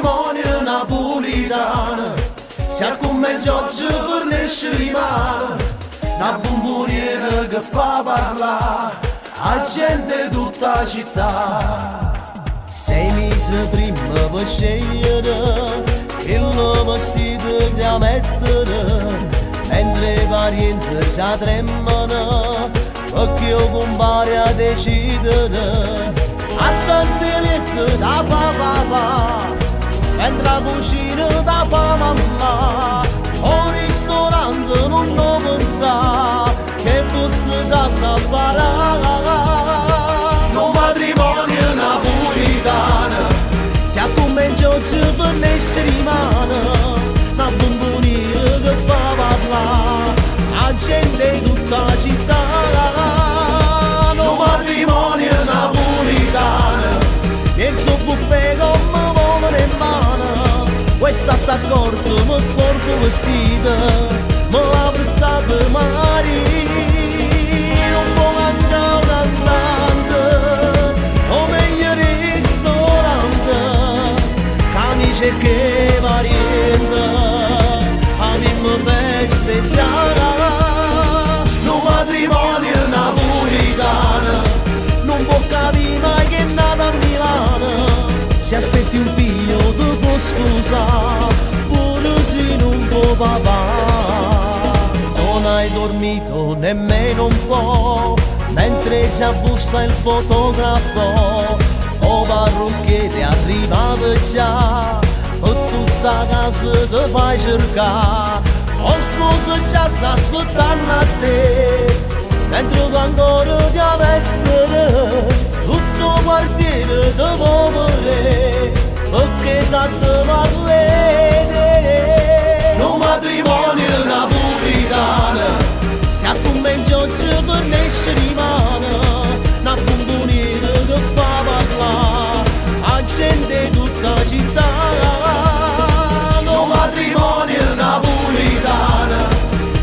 matrimonio napolitano, sia come Giorgio fornisce rimane, una bomboniera che fa parlare a gente tutta la città. 6 mesi prima per scegliere il vestito da mettere, mentre i parenti già tremano perché io compare a decidere. A stanziletto da fa papà, mentre la cucina da fa mamma, o ristorante non lo pensa che fosse sanno a parlare. Un matrimonio napolitano, sia come Giorgio fornisce rimane, una bomboniera che fa parlare a gente in tutta la città. un matrimonio napolitano, Nel suo buffet come muovono in mano, questo d'accordo mi sporco il vestito, me l'ha prestato marito, un po' mangiato cantante, o meglio ristorante, camicie che variante, a me festeggiare. un matrimonio napolitano, Non può capire mai che è nata a Milano, se aspetti un figlio tu puoi sposare, pure se non può papà. Non hai dormito nemmeno un po', mentre già bussa il fotografo, o parrucchiere è arrivato già, o tutta casa ti fai cercare, o sposo già sta aspettando a te. Mentre tu ancora ti vestere, tutto il quartiere ti può volere, perché sa te parlere. un matrimonio napolitano, sia come Giorgio fornisce rimane, una bomboniera che fa parlare a gente in tutta la città. un matrimonio napolitano,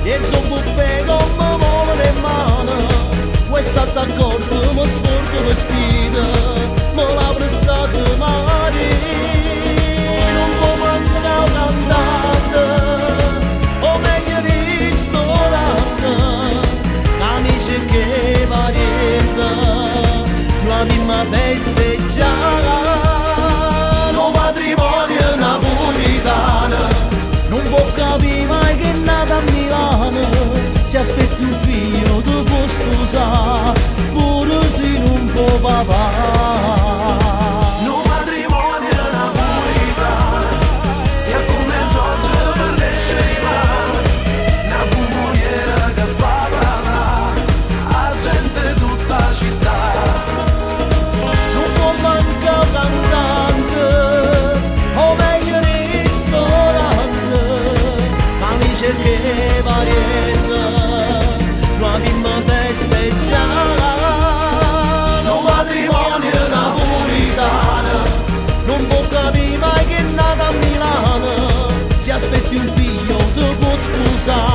E il suo buffet come muovono in mano, questo d'accordo mi sporco il vestito, me l'ha prestato marito, un po' mangiato cantante, o meglio ristorante, camicie che variante, la prima festeggiare. un matrimonio napolitano, Non può capire mai che è nata a Milano, se aspetti un figlio tu puoi sposare, pure se non può papà. un matrimonio napolitano, sia come Giorgio fornisce rimane, una bomboniera che fa parlare a gente tutta la città. Non può mancare cantante, o meglio ristorante, camicie che variante, la prima festeggiare. un matrimonio napolitano, Non può capire mai che è nata a Milano, se aspetti un figlio tu puoi sposare,